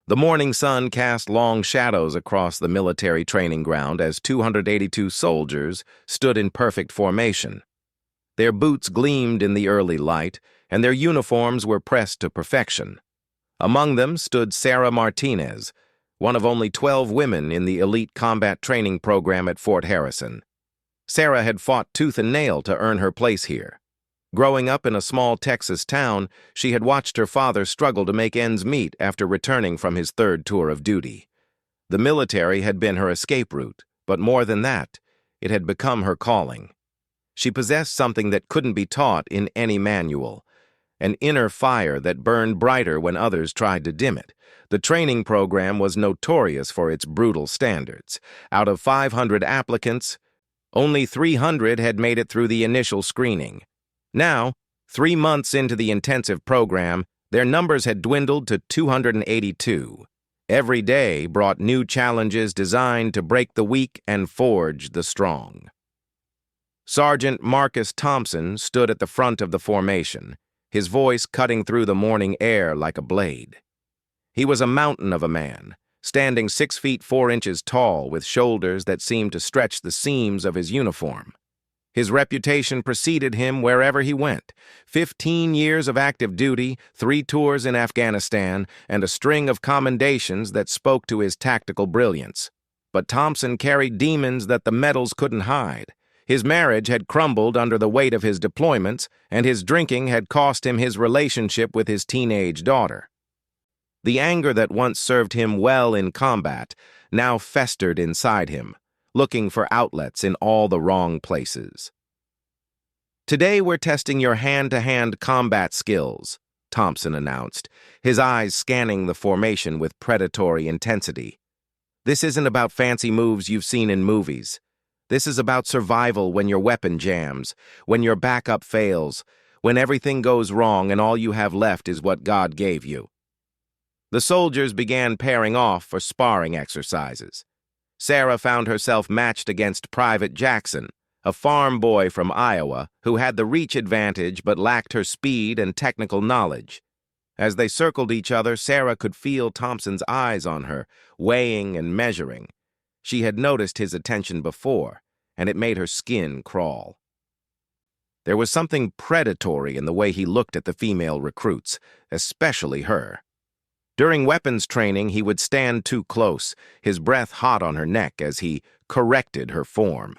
The morning sun cast long shadows across the military training ground as 282 soldiers stood in perfect formation. Their boots gleamed in the early light, and their uniforms were pressed to perfection. Among them stood Sarah Martinez, one of only 12 women in the elite combat training program at Fort Harrison. Sarah had fought tooth and nail to earn her place here. Growing up in a small Texas town, she had watched her father struggle to make ends meet after returning from his third tour of duty. The military had been her escape route, but more than that, it had become her calling. She possessed something that couldn't be taught in any manual, an inner fire that burned brighter when others tried to dim it. The training program was notorious for its brutal standards. Out of 500 applicants, only 300 had made it through the initial screening. Now, 3 months into the intensive program, their numbers had dwindled to 282. Every day brought new challenges designed to break the weak and forge the strong. Sergeant Marcus Thompson stood at the front of the formation, his voice cutting through the morning air like a blade. He was a mountain of a man, standing 6 feet 4 inches tall with shoulders that seemed to stretch the seams of his uniform. His reputation preceded him wherever he went. 15 years of active duty, 3 tours in Afghanistan, and a string of commendations that spoke to his tactical brilliance. But Thompson carried demons that the medals couldn't hide. His marriage had crumbled under the weight of his deployments, and his drinking had cost him his relationship with his teenage daughter. The anger that once served him well in combat now festered inside him, looking for outlets in all the wrong places. "Today we're testing your hand-to-hand combat skills," Thompson announced, his eyes scanning the formation with predatory intensity. "This isn't about fancy moves you've seen in movies. This is about survival when your weapon jams, when your backup fails, when everything goes wrong and all you have left is what God gave you." The soldiers began pairing off for sparring exercises. Sarah found herself matched against Private Jackson, a farm boy from Iowa who had the reach advantage but lacked her speed and technical knowledge. As they circled each other, Sarah could feel Thompson's eyes on her, weighing and measuring. She had noticed his attention before, and it made her skin crawl. There was something predatory in the way he looked at the female recruits, especially her. During weapons training, he would stand too close, his breath hot on her neck as he corrected her form.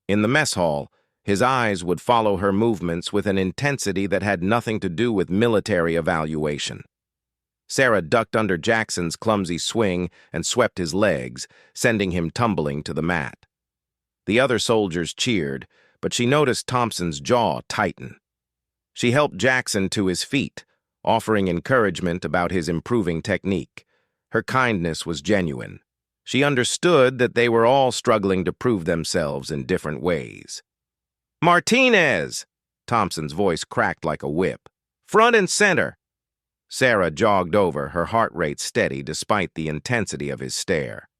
In the mess hall, his eyes would follow her movements with an intensity that had nothing to do with military evaluation. Sarah ducked under Jackson's clumsy swing and swept his legs, sending him tumbling to the mat. The other soldiers cheered, but she noticed Thompson's jaw tighten. She helped Jackson to his feet, offering encouragement about his improving technique. Her kindness was genuine. She understood that they were all struggling to prove themselves in different ways. "Martinez!" Thompson's voice cracked like a whip. "Front and center!" Sarah jogged over, her heart rate steady despite the intensity of his stare.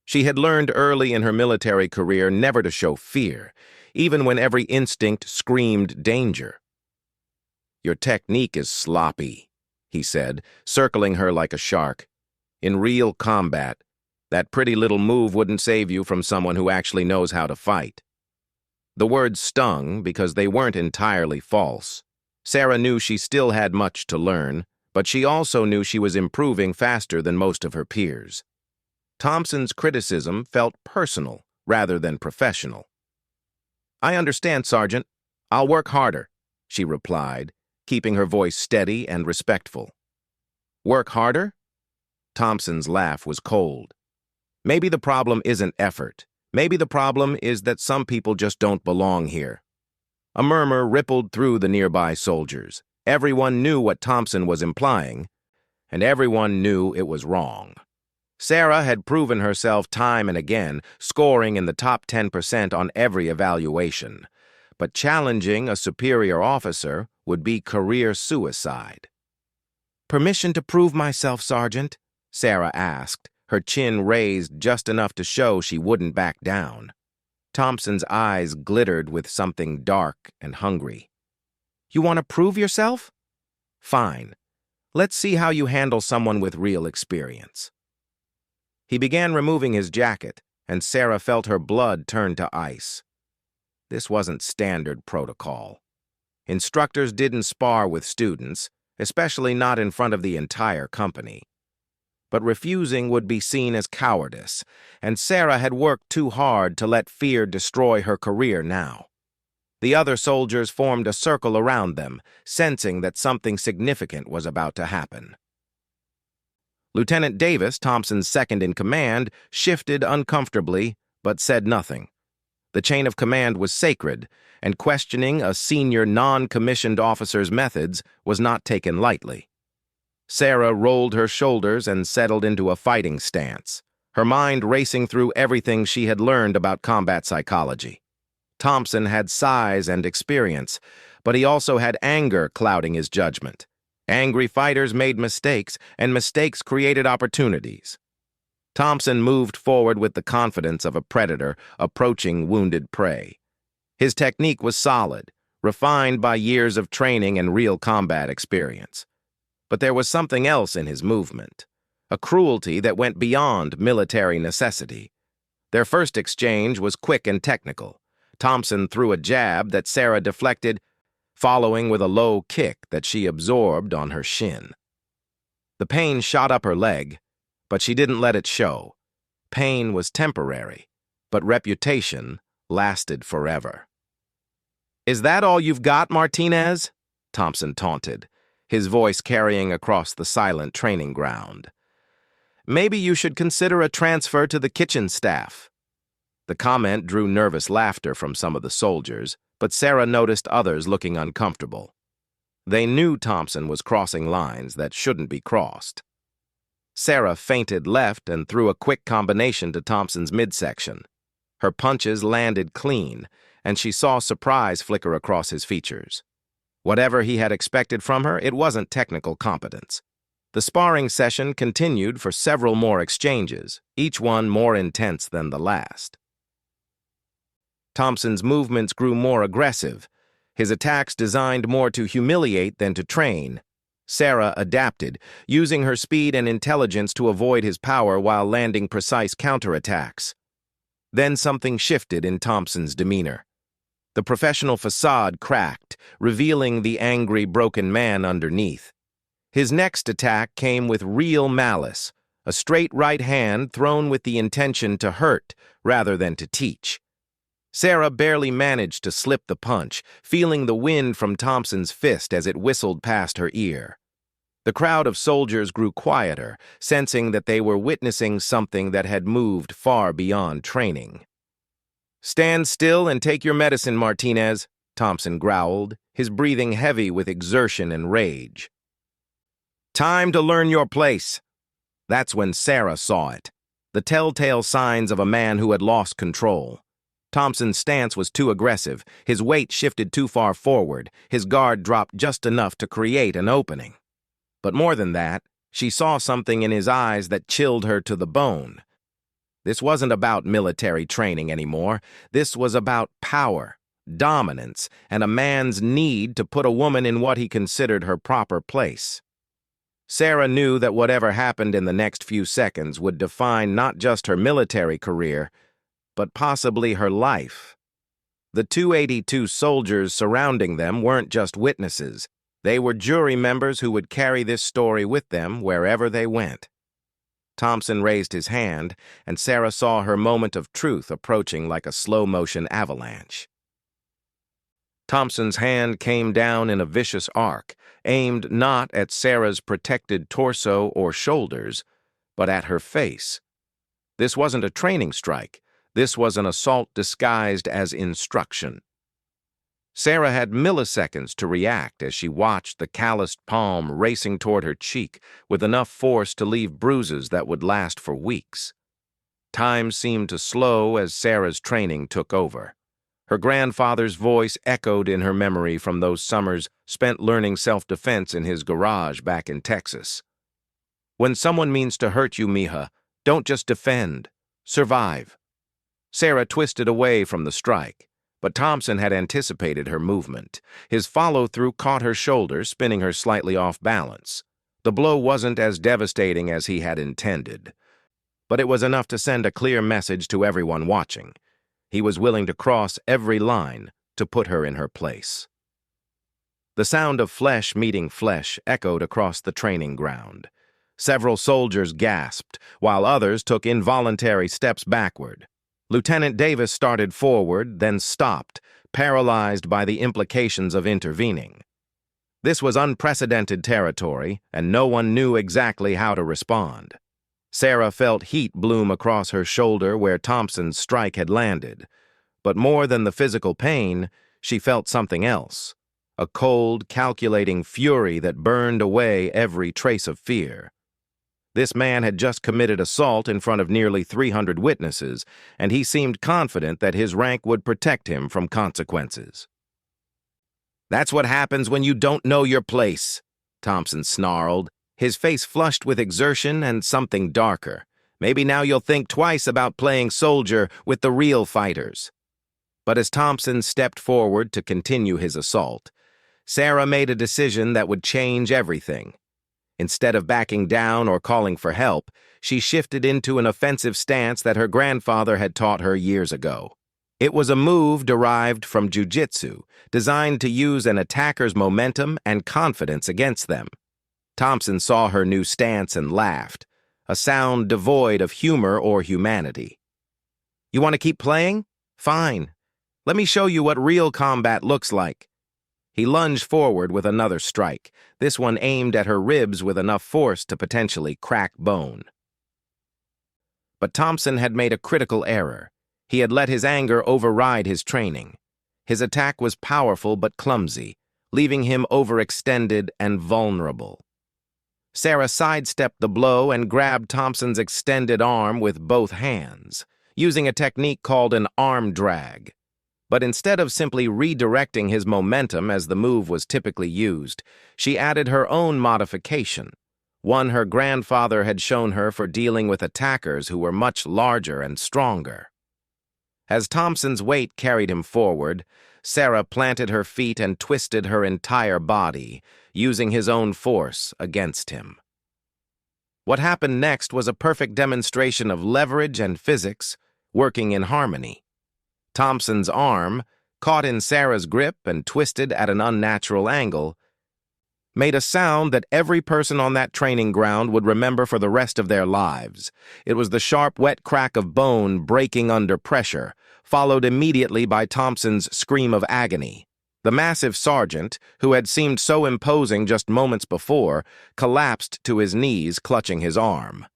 She had learned early in her military career never to show fear, even when every instinct screamed danger. "Your technique is sloppy," he said, circling her like a shark. "In real combat, that pretty little move wouldn't save you from someone who actually knows how to fight." The words stung because they weren't entirely false. Sarah knew she still had much to learn, but she also knew she was improving faster than most of her peers. Thompson's criticism felt personal rather than professional. "I understand, Sergeant. I'll work harder," she replied, keeping her voice steady and respectful. "Work harder?" Thompson's laugh was cold. "Maybe the problem isn't effort. Maybe the problem is that some people just don't belong here." A murmur rippled through the nearby soldiers. Everyone knew what Thompson was implying, and everyone knew it was wrong. Sarah had proven herself time and again, scoring in the top 10% on every evaluation. But challenging a superior officer would be career suicide. "Permission to prove myself, Sergeant?" Sarah asked, her chin raised just enough to show she wouldn't back down. Thompson's eyes glittered with something dark and hungry. "You want to prove yourself? Fine. Let's see how you handle someone with real experience." He began removing his jacket, and Sarah felt her blood turn to ice. This wasn't standard protocol. Instructors didn't spar with students, especially not in front of the entire company. But refusing would be seen as cowardice, and Sarah had worked too hard to let fear destroy her career now. The other soldiers formed a circle around them, sensing that something significant was about to happen. Lieutenant Davis, Thompson's second-in-command, shifted uncomfortably, but said nothing. The chain of command was sacred, and questioning a senior non-commissioned officer's methods was not taken lightly. Sarah rolled her shoulders and settled into a fighting stance, her mind racing through everything she had learned about combat psychology. Thompson had size and experience, but he also had anger clouding his judgment. Angry fighters made mistakes, and mistakes created opportunities. Thompson moved forward with the confidence of a predator approaching wounded prey. His technique was solid, refined by years of training and real combat experience. But there was something else in his movement, a cruelty that went beyond military necessity. Their first exchange was quick and technical. Thompson threw a jab that Sarah deflected, following with a low kick that she absorbed on her shin. The pain shot up her leg, but she didn't let it show. Pain was temporary, but reputation lasted forever. "Is that all you've got, Martinez?" Thompson taunted, his voice carrying across the silent training ground. "Maybe you should consider a transfer to the kitchen staff." The comment drew nervous laughter from some of the soldiers, but Sarah noticed others looking uncomfortable. They knew Thompson was crossing lines that shouldn't be crossed. Sarah feinted left and threw a quick combination to Thompson's midsection. Her punches landed clean, and she saw surprise flicker across his features. Whatever he had expected from her, it wasn't technical competence. The sparring session continued for several more exchanges, each one more intense than the last. Thompson's movements grew more aggressive, his attacks designed more to humiliate than to train. Sarah adapted, using her speed and intelligence to avoid his power while landing precise counterattacks. Then something shifted in Thompson's demeanor. The professional facade cracked, revealing the angry, broken man underneath. His next attack came with real malice, a straight right hand thrown with the intention to hurt rather than to teach. Sarah barely managed to slip the punch, feeling the wind from Thompson's fist as it whistled past her ear. The crowd of soldiers grew quieter, sensing that they were witnessing something that had moved far beyond training. "Stand still and take your medicine, Martinez," Thompson growled, his breathing heavy with exertion and rage. "Time to learn your place." That's when Sarah saw it, the telltale signs of a man who had lost control. Thompson's stance was too aggressive, his weight shifted too far forward, his guard dropped just enough to create an opening. But more than that, she saw something in his eyes that chilled her to the bone. This wasn't about military training anymore. This was about power, dominance, and a man's need to put a woman in what he considered her proper place. Sarah knew that whatever happened in the next few seconds would define not just her military career, but possibly her life. The 282 soldiers surrounding them weren't just witnesses. They were jury members who would carry this story with them wherever they went. Thompson raised his hand, and Sarah saw her moment of truth approaching like a slow-motion avalanche. Thompson's hand came down in a vicious arc, aimed not at Sarah's protected torso or shoulders, but at her face. This wasn't a training strike. This was an assault disguised as instruction. Sarah had milliseconds to react as she watched the calloused palm racing toward her cheek with enough force to leave bruises that would last for weeks. Time seemed to slow as Sarah's training took over. Her grandfather's voice echoed in her memory from those summers spent learning self-defense in his garage back in Texas. "When someone means to hurt you, mija, don't just defend. Survive." Sarah twisted away from the strike, but Thompson had anticipated her movement. His follow-through caught her shoulder, spinning her slightly off balance. The blow wasn't as devastating as he had intended, but it was enough to send a clear message to everyone watching. He was willing to cross every line to put her in her place. The sound of flesh meeting flesh echoed across the training ground. Several soldiers gasped, while others took involuntary steps backward. Lieutenant Davis started forward, then stopped, paralyzed by the implications of intervening. This was unprecedented territory, and no one knew exactly how to respond. Sarah felt heat bloom across her shoulder where Thompson's strike had landed. But more than the physical pain, she felt something else. A cold, calculating fury that burned away every trace of fear. This man had just committed assault in front of nearly 300 witnesses, and he seemed confident that his rank would protect him from consequences. "That's what happens when you don't know your place," Thompson snarled, his face flushed with exertion and something darker. "Maybe now you'll think twice about playing soldier with the real fighters." But as Thompson stepped forward to continue his assault, Sarah made a decision that would change everything. Instead of backing down or calling for help, she shifted into an offensive stance that her grandfather had taught her years ago. It was a move derived from jiu-jitsu, designed to use an attacker's momentum and confidence against them. Thompson saw her new stance and laughed, a sound devoid of humor or humanity. "You want to keep playing? Fine. Let me show you what real combat looks like." He lunged forward with another strike, this one aimed at her ribs with enough force to potentially crack bone. But Thompson had made a critical error. He had let his anger override his training. His attack was powerful but clumsy, leaving him overextended and vulnerable. Sarah sidestepped the blow and grabbed Thompson's extended arm with both hands, using a technique called an arm drag. But instead of simply redirecting his momentum as the move was typically used, she added her own modification, one her grandfather had shown her for dealing with attackers who were much larger and stronger. As Thompson's weight carried him forward, Sarah planted her feet and twisted her entire body, using his own force against him. What happened next was a perfect demonstration of leverage and physics working in harmony. Thompson's arm, caught in Sarah's grip and twisted at an unnatural angle, made a sound that every person on that training ground would remember for the rest of their lives. It was the sharp, wet crack of bone breaking under pressure, followed immediately by Thompson's scream of agony. The massive sergeant, who had seemed so imposing just moments before, collapsed to his knees, clutching his arm.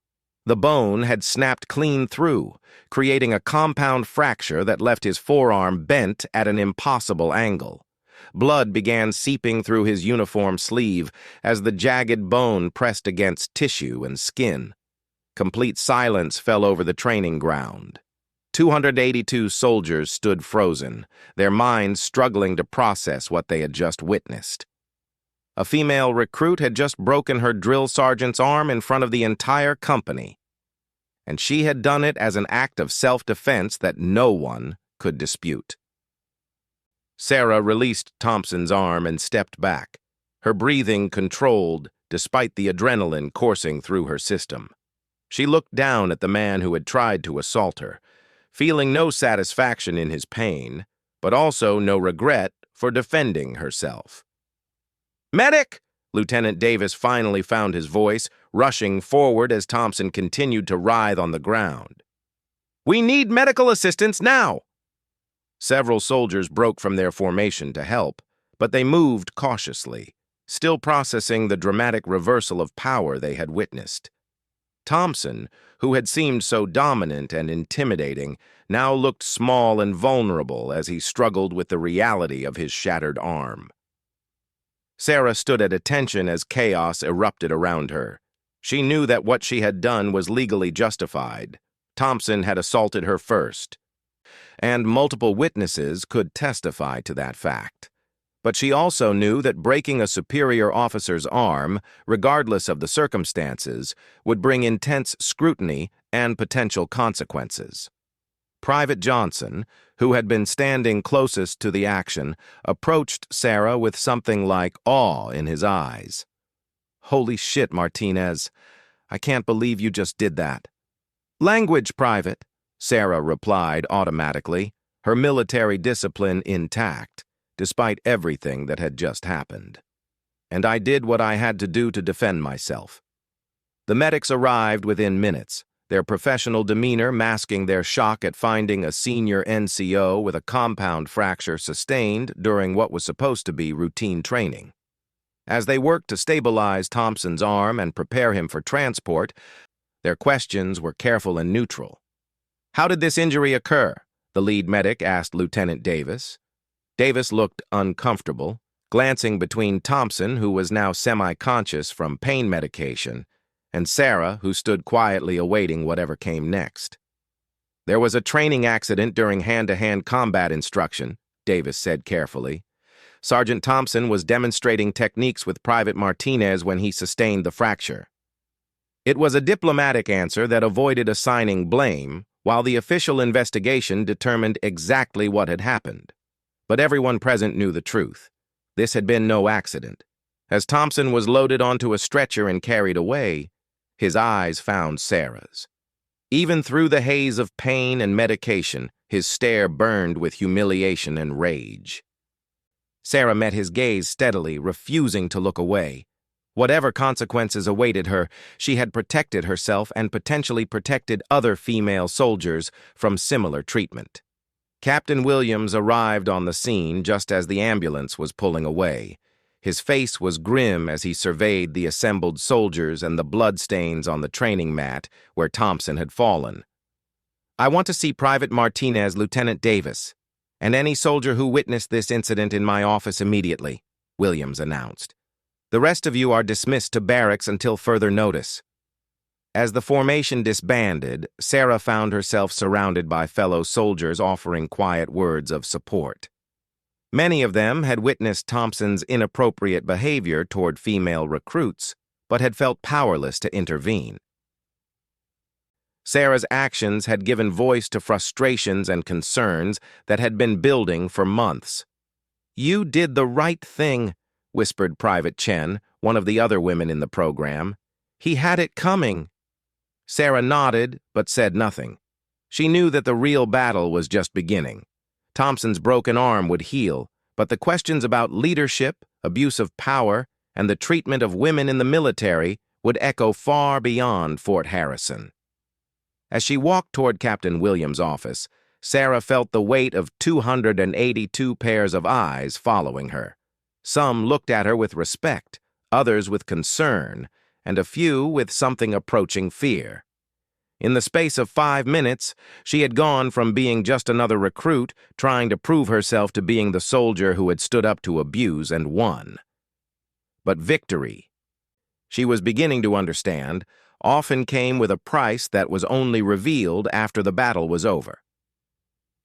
The bone had snapped clean through, creating a compound fracture that left his forearm bent at an impossible angle. Blood began seeping through his uniform sleeve as the jagged bone pressed against tissue and skin. Complete silence fell over the training ground. 282 soldiers stood frozen, their minds struggling to process what they had just witnessed. A female recruit had just broken her drill sergeant's arm in front of the entire company, and she had done it as an act of self-defense that no one could dispute. Sarah released Thompson's arm and stepped back, her breathing controlled despite the adrenaline coursing through her system. She looked down at the man who had tried to assault her, feeling no satisfaction in his pain, but also no regret for defending herself. "Medic!" Lieutenant Davis finally found his voice, rushing forward as Thompson continued to writhe on the ground. "We need medical assistance now!" Several soldiers broke from their formation to help, but they moved cautiously, still processing the dramatic reversal of power they had witnessed. Thompson, who had seemed so dominant and intimidating, now looked small and vulnerable as he struggled with the reality of his shattered arm. Sarah stood at attention as chaos erupted around her. She knew that what she had done was legally justified. Thompson had assaulted her first, and multiple witnesses could testify to that fact. But she also knew that breaking a superior officer's arm, regardless of the circumstances, would bring intense scrutiny and potential consequences. Private Johnson, who had been standing closest to the action, approached Sarah with something like awe in his eyes. Holy shit, Martinez. I can't believe you just did that. Language, Private, Sarah replied automatically, her military discipline intact, despite everything that had just happened. And I did what I had to do to defend myself. The medics arrived within minutes, their professional demeanor masking their shock at finding a senior NCO with a compound fracture sustained during what was supposed to be routine training. As they worked to stabilize Thompson's arm and prepare him for transport, their questions were careful and neutral. How did this injury occur? The lead medic asked Lieutenant Davis. Davis looked uncomfortable, glancing between Thompson, who was now semi-conscious from pain medication, and Sarah, who stood quietly awaiting whatever came next. There was a training accident during hand-to-hand combat instruction, Davis said carefully. Sergeant Thompson was demonstrating techniques with Private Martinez when he sustained the fracture. It was a diplomatic answer that avoided assigning blame, while the official investigation determined exactly what had happened. But everyone present knew the truth. This had been no accident. As Thompson was loaded onto a stretcher and carried away, his eyes found Sarah's. Even through the haze of pain and medication, his stare burned with humiliation and rage. Sarah met his gaze steadily, refusing to look away. Whatever consequences awaited her, she had protected herself and potentially protected other female soldiers from similar treatment. Captain Williams arrived on the scene just as the ambulance was pulling away. His face was grim as he surveyed the assembled soldiers and the bloodstains on the training mat where Thompson had fallen. I want to see Private Martinez, Lieutenant Davis, and any soldier who witnessed this incident in my office immediately, Williams announced. The rest of you are dismissed to barracks until further notice. As the formation disbanded, Sarah found herself surrounded by fellow soldiers offering quiet words of support. Many of them had witnessed Thompson's inappropriate behavior toward female recruits, but had felt powerless to intervene. Sarah's actions had given voice to frustrations and concerns that had been building for months. "You did the right thing," whispered Private Chen, one of the other women in the program. "He had it coming." Sarah nodded, but said nothing. She knew that the real battle was just beginning. Thompson's broken arm would heal, but the questions about leadership, abuse of power, and the treatment of women in the military would echo far beyond Fort Harrison. As she walked toward Captain Williams' office, Sarah felt the weight of 282 pairs of eyes following her. Some looked at her with respect, others with concern, and a few with something approaching fear. In the space of 5 minutes, she had gone from being just another recruit trying to prove herself to being the soldier who had stood up to abuse and won. But victory, she was beginning to understand, often came with a price that was only revealed after the battle was over.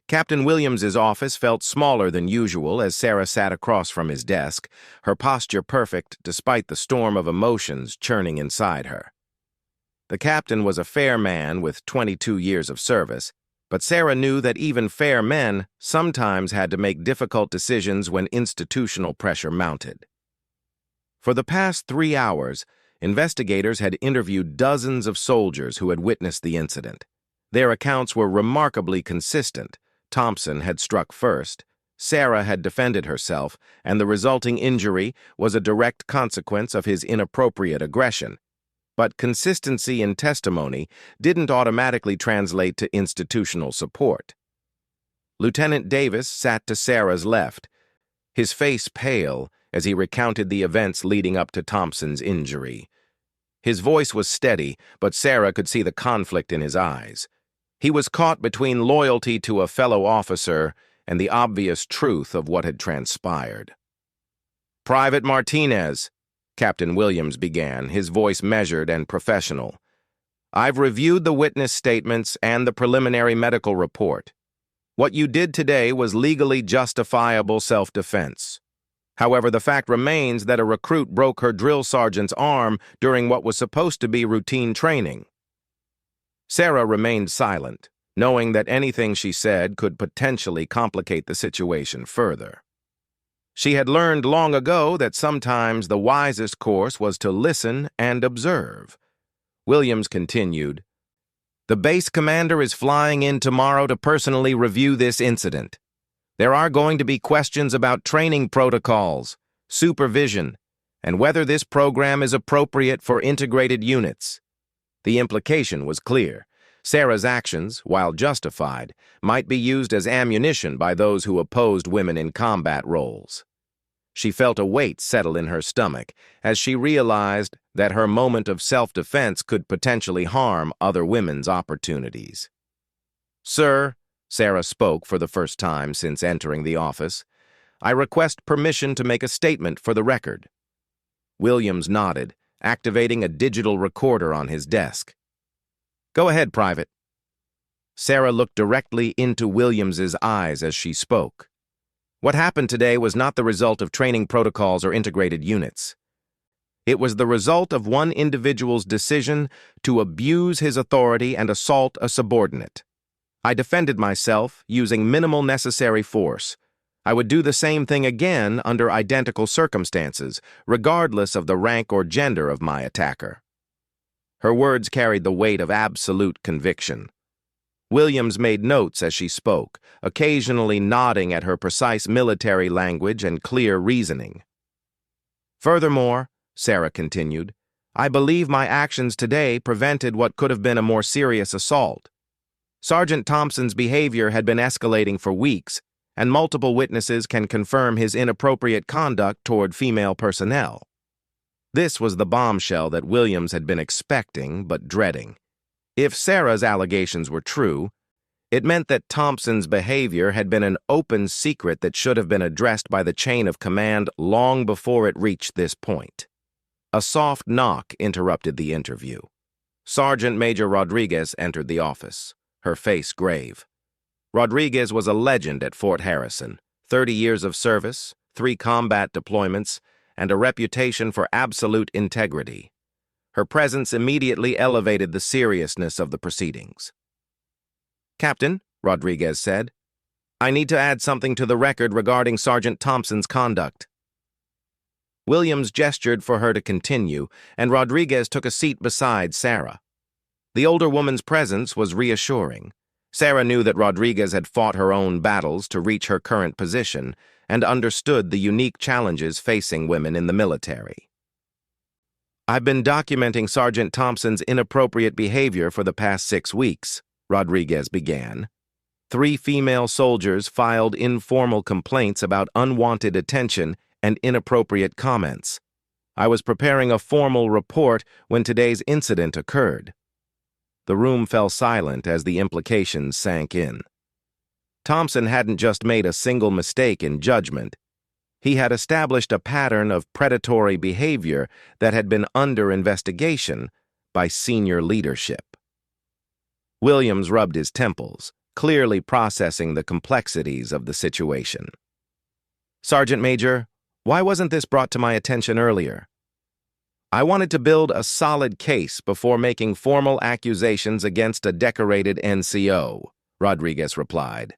Captain Williams's office felt smaller than usual as Sarah sat across from his desk, her posture perfect despite the storm of emotions churning inside her. The captain was a fair man with 22 years of service, but Sarah knew that even fair men sometimes had to make difficult decisions when institutional pressure mounted. For the past 3 hours, investigators had interviewed dozens of soldiers who had witnessed the incident. Their accounts were remarkably consistent. Thompson had struck first, Sarah had defended herself, and the resulting injury was a direct consequence of his inappropriate aggression. But consistency in testimony didn't automatically translate to institutional support. Lieutenant Davis sat to Sarah's left, his face pale as he recounted the events leading up to Thompson's injury. His voice was steady, but Sarah could see the conflict in his eyes. He was caught between loyalty to a fellow officer and the obvious truth of what had transpired. "Private Martinez," Captain Williams began, his voice measured and professional. "I've reviewed the witness statements and the preliminary medical report. What you did today was legally justifiable self-defense. However, the fact remains that a recruit broke her drill sergeant's arm during what was supposed to be routine training." Sarah remained silent, knowing that anything she said could potentially complicate the situation further. She had learned long ago that sometimes the wisest course was to listen and observe. Williams continued, "The base commander is flying in tomorrow to personally review this incident. There are going to be questions about training protocols, supervision, and whether this program is appropriate for integrated units." The implication was clear. Sarah's actions, while justified, might be used as ammunition by those who opposed women in combat roles. She felt a weight settle in her stomach as she realized that her moment of self-defense could potentially harm other women's opportunities. "Sir," Sarah spoke for the first time since entering the office, "I request permission to make a statement for the record." Williams nodded, activating a digital recorder on his desk. "Go ahead, Private." Sarah looked directly into Williams's eyes as she spoke. What happened today was not the result of training protocols or integrated units. It was the result of one individual's decision to abuse his authority and assault a subordinate. I defended myself using minimal necessary force. I would do the same thing again under identical circumstances, regardless of the rank or gender of my attacker. Her words carried the weight of absolute conviction. Williams made notes as she spoke, occasionally nodding at her precise military language and clear reasoning. "Furthermore," Sarah continued, "I believe my actions today prevented what could have been a more serious assault. Sergeant Thompson's behavior had been escalating for weeks, and multiple witnesses can confirm his inappropriate conduct toward female personnel." This was the bombshell that Williams had been expecting but dreading. If Sarah's allegations were true, it meant that Thompson's behavior had been an open secret that should have been addressed by the chain of command long before it reached this point. A soft knock interrupted the interview. Sergeant Major Rodriguez entered the office, her face grave. Rodriguez was a legend at Fort Harrison, 30 years of service, 3 combat deployments, and a reputation for absolute integrity. Her presence immediately elevated the seriousness of the proceedings. "Captain," Rodriguez said, "I need to add something to the record regarding Sergeant Thompson's conduct." Williams gestured for her to continue, and Rodriguez took a seat beside Sarah. The older woman's presence was reassuring. Sarah knew that Rodriguez had fought her own battles to reach her current position and understood the unique challenges facing women in the military. "I've been documenting Sergeant Thompson's inappropriate behavior for the past 6 weeks, Rodriguez began. 3 female soldiers filed informal complaints about unwanted attention and inappropriate comments. I was preparing a formal report when today's incident occurred." The room fell silent as the implications sank in. Thompson hadn't just made a single mistake in judgment. He had established a pattern of predatory behavior that had been under investigation by senior leadership. Williams rubbed his temples, clearly processing the complexities of the situation. "Sergeant Major, why wasn't this brought to my attention earlier?" "I wanted to build a solid case before making formal accusations against a decorated NCO," Rodriguez replied.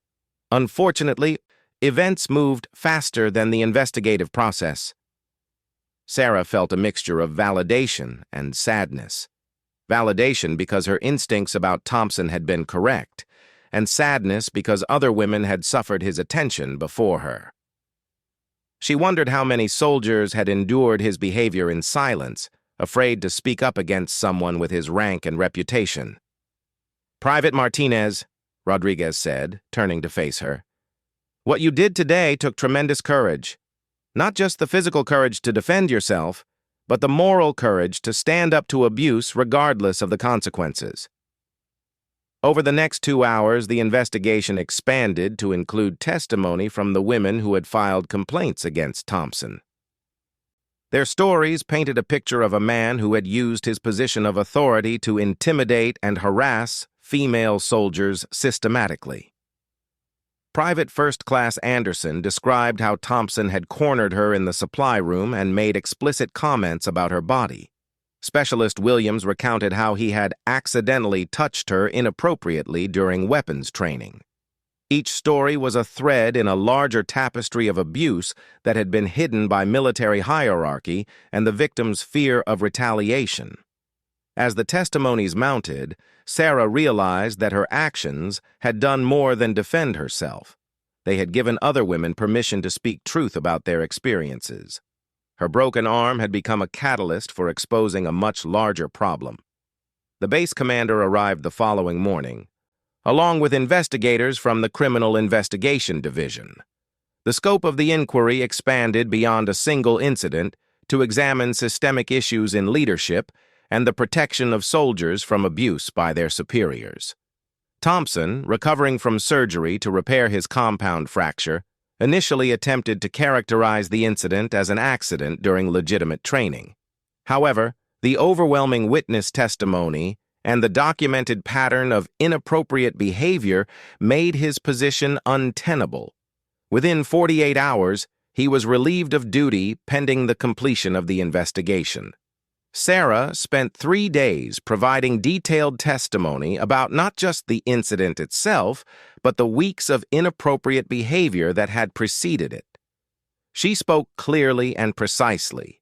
"Unfortunately, events moved faster than the investigative process." Sarah felt a mixture of validation and sadness. Validation because her instincts about Thompson had been correct, and sadness because other women had suffered his attention before her. She wondered how many soldiers had endured his behavior in silence, afraid to speak up against someone with his rank and reputation. "Private Martinez," Rodriguez said, turning to face her, "what you did today took tremendous courage. Not just the physical courage to defend yourself, but the moral courage to stand up to abuse regardless of the consequences." Over the next 2 hours, the investigation expanded to include testimony from the women who had filed complaints against Thompson. Their stories painted a picture of a man who had used his position of authority to intimidate and harass female soldiers systematically. Private First Class Anderson described how Thompson had cornered her in the supply room and made explicit comments about her body. Specialist Williams recounted how he had accidentally touched her inappropriately during weapons training. Each story was a thread in a larger tapestry of abuse that had been hidden by military hierarchy and the victim's fear of retaliation. As the testimonies mounted, Sarah realized that her actions had done more than defend herself. They had given other women permission to speak truth about their experiences. Her broken arm had become a catalyst for exposing a much larger problem. The base commander arrived the following morning, along with investigators from the Criminal Investigation Division. The scope of the inquiry expanded beyond a single incident to examine systemic issues in leadership and the protection of soldiers from abuse by their superiors. Thompson, recovering from surgery to repair his compound fracture, initially attempted to characterize the incident as an accident during legitimate training. However, the overwhelming witness testimony and the documented pattern of inappropriate behavior made his position untenable. Within 48 hours, he was relieved of duty pending the completion of the investigation. Sarah spent 3 days providing detailed testimony about not just the incident itself, but the weeks of inappropriate behavior that had preceded it. She spoke clearly and precisely,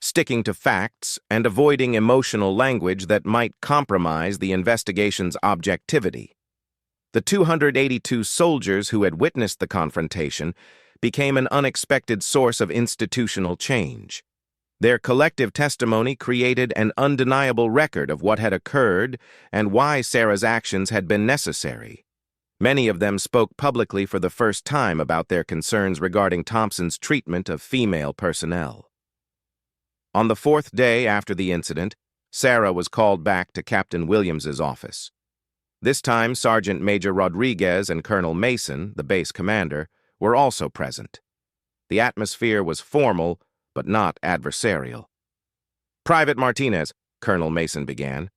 sticking to facts and avoiding emotional language that might compromise the investigation's objectivity. The 282 soldiers who had witnessed the confrontation became an unexpected source of institutional change. Their collective testimony created an undeniable record of what had occurred and why Sarah's actions had been necessary. Many of them spoke publicly for the first time about their concerns regarding Thompson's treatment of female personnel. On the 4th day after the incident, Sarah was called back to Captain Williams's office. This time, Sergeant Major Rodriguez and Colonel Mason, the base commander, were also present. The atmosphere was formal, but not adversarial. "Private Martinez," Colonel Mason began,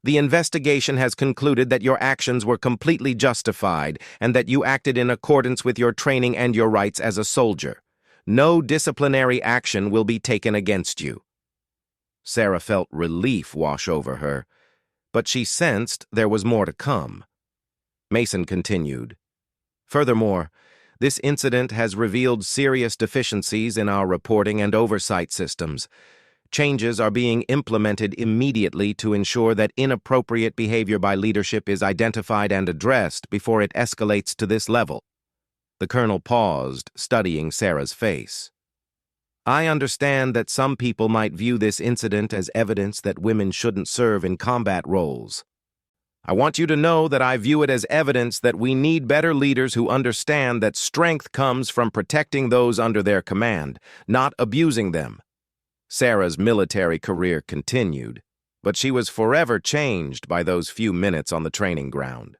"the investigation has concluded that your actions were completely justified and that you acted in accordance with your training and your rights as a soldier. No disciplinary action will be taken against you." Sarah felt relief wash over her, but she sensed there was more to come. Mason continued, "Furthermore, this incident has revealed serious deficiencies in our reporting and oversight systems. Changes are being implemented immediately to ensure that inappropriate behavior by leadership is identified and addressed before it escalates to this level." The colonel paused, studying Sarah's face. "I understand that some people might view this incident as evidence that women shouldn't serve in combat roles. I want you to know that I view it as evidence that we need better leaders who understand that strength comes from protecting those under their command, not abusing them." Sarah's military career continued, but she was forever changed by those few minutes on the training ground.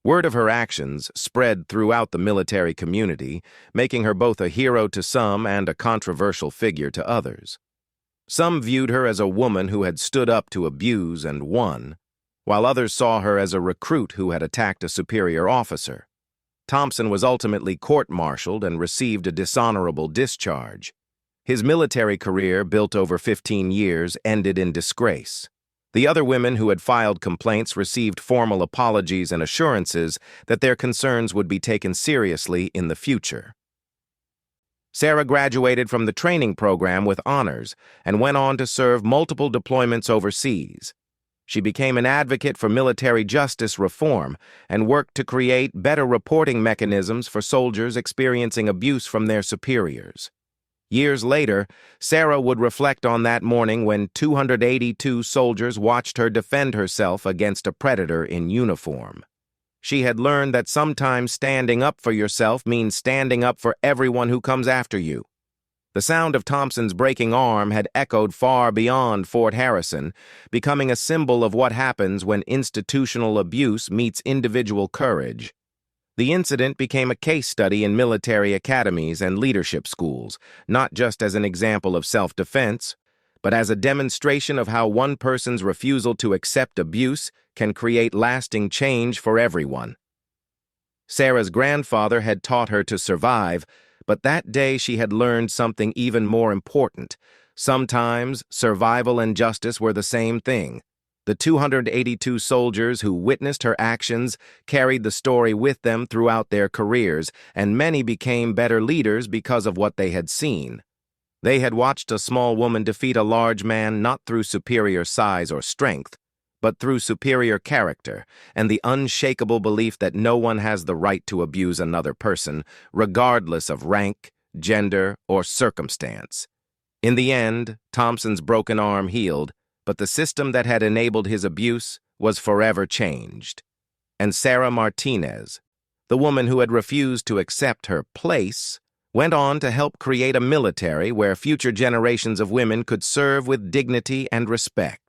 Word of her actions spread throughout the military community, making her both a hero to some and a controversial figure to others. Some viewed her as a woman who had stood up to abuse and won, while others saw her as a recruit who had attacked a superior officer. Thompson was ultimately court-martialed and received a dishonorable discharge. His military career, built over 15 years, ended in disgrace. The other women who had filed complaints received formal apologies and assurances that their concerns would be taken seriously in the future. Sarah graduated from the training program with honors and went on to serve multiple deployments overseas. She became an advocate for military justice reform and worked to create better reporting mechanisms for soldiers experiencing abuse from their superiors. Years later, Sarah would reflect on that morning when 282 soldiers watched her defend herself against a predator in uniform. She had learned that sometimes standing up for yourself means standing up for everyone who comes after you. The sound of Thompson's breaking arm had echoed far beyond Fort Harrison, becoming a symbol of what happens when institutional abuse meets individual courage. The incident became a case study in military academies and leadership schools, not just as an example of self-defense, but as a demonstration of how one person's refusal to accept abuse can create lasting change for everyone. Sarah's grandfather had taught her to survive, but that day she had learned something even more important. Sometimes survival and justice were the same thing. The 282 soldiers who witnessed her actions carried the story with them throughout their careers, and many became better leaders because of what they had seen. They had watched a small woman defeat a large man not through superior size or strength, but through superior character and the unshakable belief that no one has the right to abuse another person, regardless of rank, gender, or circumstance. In the end, Thompson's broken arm healed, but the system that had enabled his abuse was forever changed. And Sarah Martinez, the woman who had refused to accept her place, went on to help create a military where future generations of women could serve with dignity and respect.